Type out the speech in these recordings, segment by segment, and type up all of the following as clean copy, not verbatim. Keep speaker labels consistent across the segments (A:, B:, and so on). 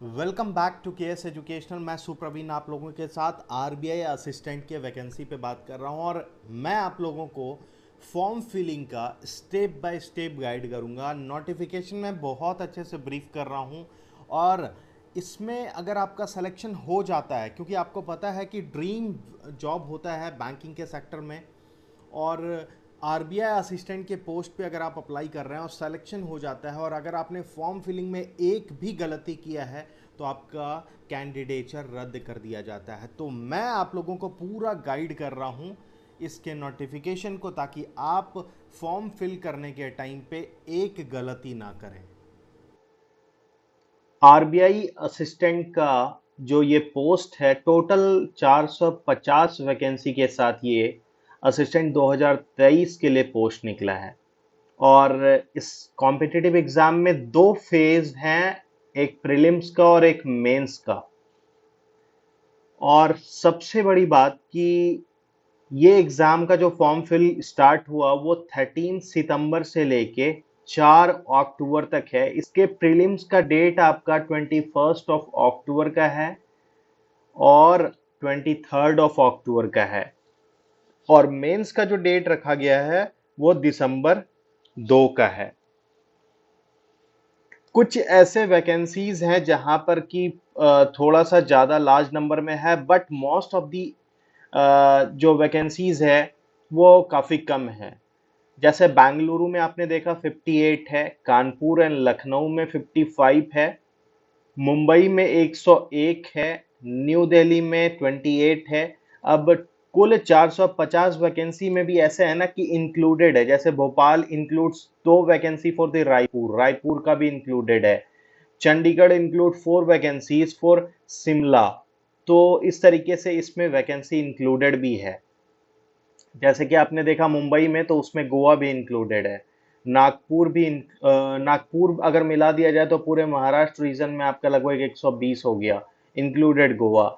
A: Welcome back to के S educational. मैं सुप्रवीण आप लोगों के साथ आरबीआई असिस्टेंट के वैकेंसी पे बात कर रहा हूँ और मैं आप लोगों को फॉर्म फिलिंग का स्टेप बाय स्टेप गाइड करूँगा। नोटिफिकेशन में बहुत अच्छे से ब्रीफ कर रहा हूँ और इसमें अगर आपका सिलेक्शन हो जाता है, क्योंकि आपको पता है कि ड्रीम जॉब होता है बैंकिंग के सेक्टर में, और आरबीआई असिस्टेंट के पोस्ट पे अगर आप अप्लाई कर रहे हैं और सिलेक्शन हो जाता है और अगर आपने फॉर्म फिलिंग में एक भी गलती किया है तो आपका कैंडिडेचर रद्द कर दिया जाता है। तो मैं आप लोगों को पूरा गाइड कर रहा हूँ इसके नोटिफिकेशन को, ताकि आप फॉर्म फिल करने के टाइम पे एक गलती ना करें।
B: आरबीआई असिस्टेंट का जो ये पोस्ट है, टोटल 450 वैकेंसी के साथ ये असिस्टेंट 2023 के लिए पोस्ट निकला है। और इस कॉम्पिटिटिव एग्जाम में दो फेज हैं, एक प्रीलिम्स का और एक मेंस का। और सबसे बड़ी बात कि ये एग्जाम का जो फॉर्म फिल स्टार्ट हुआ वो 13 सितंबर से लेके 4 अक्टूबर तक है। इसके प्रीलिम्स का डेट आपका 21 अक्टूबर का है और 23 अक्टूबर का है। और मेंस का जो डेट रखा गया है वो दिसंबर 2 का है। कुछ ऐसे वैकेंसीज हैं जहां पर कि थोड़ा सा ज्यादा लार्ज नंबर में है, बट मोस्ट ऑफ दी जो वैकेंसीज है वो काफी कम है। जैसे बेंगलुरु में आपने देखा 58 है, कानपुर एंड लखनऊ में 55 है, मुंबई में 101 है, न्यू दिल्ली में 28 है। अब कुल 450 वैकेंसी में भी ऐसे है ना कि इंक्लूडेड है, जैसे Bhopal includes 2 vacancy for the Raipur, Raipur का भी इंक्लूडेड है। Chandigarh include 4 vacancies for Shimla. तो इस तरीके से इसमें वैकेंसी इंक्लूडेड भी है। जैसे कि आपने देखा मुंबई में, तो उसमें गोवा भी इंक्लूडेड है। नागपुर अगर मिला दिया जाए तो पूरे महाराष्ट्र रीजन में आपका लगभग 120 हो गया, इंक्लूडेड गोवा।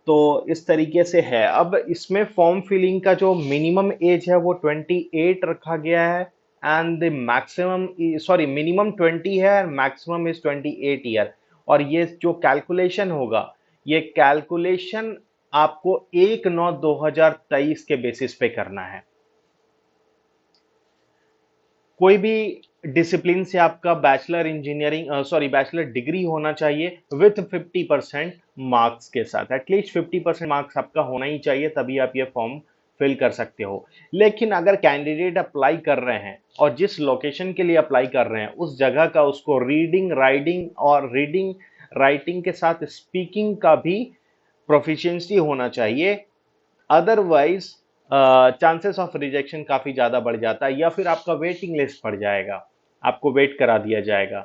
B: तो इस तरीके से है। अब इसमें फॉर्म फिलिंग का जो मिनिमम एज है वो 28 रखा गया है, and the maximum, sorry, minimum 20 है और मैक्सिमम इज 28 ईयर। और ये जो कैलकुलेशन होगा, ये कैलकुलेशन आपको 1/9/2023 के बेसिस पे करना है। कोई भी डिसिप्लिन से आपका bachelor engineering, sorry, bachelor degree होना चाहिए विथ 50% मार्क्स के साथ। एटलीस्ट 50% मार्क्स आपका होना ही चाहिए, तभी आप ये फॉर्म फिल कर सकते हो। लेकिन अगर कैंडिडेट अप्लाई कर रहे हैं और जिस लोकेशन के लिए अप्लाई कर रहे हैं उस जगह का उसको रीडिंग राइटिंग के साथ स्पीकिंग का भी प्रोफिशिएंसी होना चाहिए। अदरवाइज चांसेस ऑफ रिजेक्शन काफी ज्यादा बढ़ जाता है, या फिर आपका वेटिंग लिस्ट पड़ जाएगा, आपको वेट करा दिया जाएगा।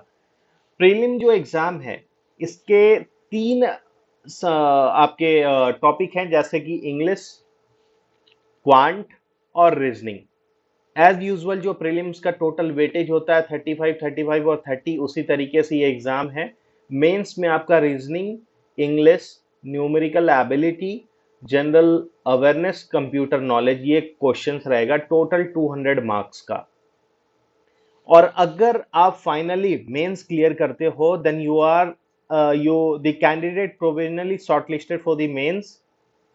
B: प्रीलिम जो एग्जाम है, इसके तीन आपके टॉपिक हैं, जैसे कि इंग्लिश, क्वांट और रीजनिंग। एज यूजुअल जो प्रीलिम्स का टोटल वेटेज होता है 35 और 30, उसी तरीके से ये एग्जाम है। मेंस में आपका reasoning, English, numerical ability, general awareness, computer knowledge, ये क्वेश्चंस रहेगा, टोटल 200 मार्क्स का। और अगर आप फाइनली मेंस क्लियर करते हो, then you the candidate provisionally shortlisted for the mains.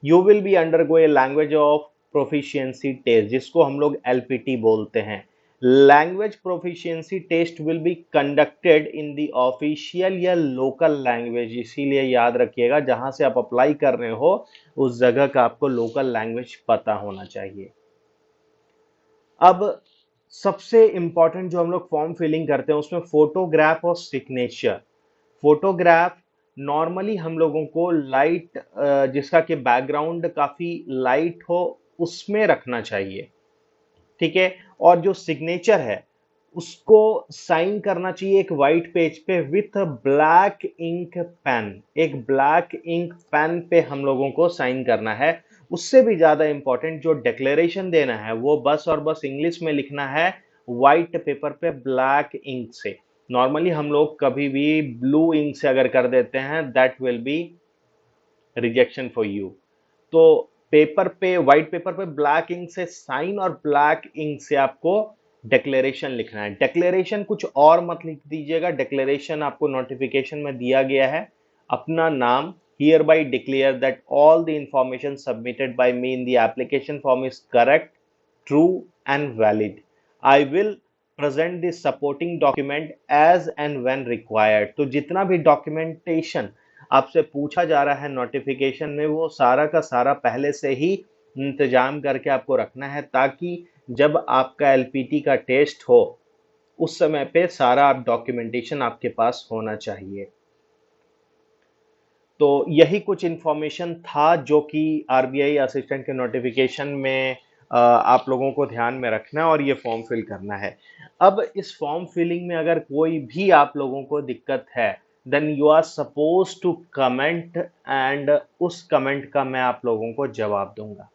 B: You will be undergo a language of proficiency test, जिसको हम लोग एलपीटी बोलते हैं। Language proficiency test will be conducted in the official या local language. इसीलिए याद रखिएगा, जहां से आप अप्लाई कर रहे हो उस जगह का आपको लोकल लैंग्वेज पता होना चाहिए। अब सबसे इंपॉर्टेंट जो हम लोग फॉर्म फिलिंग करते हैं उसमें फोटोग्राफ और सिग्नेचर। फोटोग्राफ नॉर्मली हम लोगों को लाइट, जिसका कि बैकग्राउंड काफी लाइट हो, उसमें रखना चाहिए, ठीक है। और जो सिग्नेचर है उसको साइन करना चाहिए एक वाइट पेज पे विथ ब्लैक इंक पेन। एक ब्लैक इंक पेन पे हम लोगों को साइन करना है। उससे भी ज्यादा इंपॉर्टेंट, जो डिक्लेरेशन देना है वो बस और बस इंग्लिश में लिखना है, व्हाइट पेपर पे ब्लैक इंक से। नॉर्मली हम लोग कभी भी ब्लू इंक से अगर कर देते हैं, that will be rejection for you. तो पेपर पे, व्हाइट पेपर पे ब्लैक इंक से साइन और ब्लैक इंक से आपको डिक्लेरेशन लिखना है। डिक्लेरेशन कुछ और मत लिख दीजिएगा, डिक्लेरेशन आपको नोटिफिकेशन में दिया गया है। अपना नाम, hereby declare that all the information submitted by me in the application form is correct, true and valid. I will present the supporting document as and when required. तो जितना भी डॉक्यूमेंटेशन आपसे पूछा जा रहा है नोटिफिकेशन में, वो सारा का सारा पहले से ही इंतजाम करके आपको रखना है, ताकि जब आपका एलपीटी का टेस्ट हो उस समय पे सारा आप डॉक्यूमेंटेशन आपके पास होना चाहिए। तो यही कुछ इंफॉर्मेशन था जो कि आरबीआई असिस्टेंट के नोटिफिकेशन में आप लोगों को ध्यान में रखना है और ये फॉर्म फिल करना है। अब इस फॉर्म फिलिंग में अगर कोई भी आप लोगों को दिक्कत है, then you are suppose to comment, and उस कमेंट का मैं आप लोगों को जवाब दूंगा।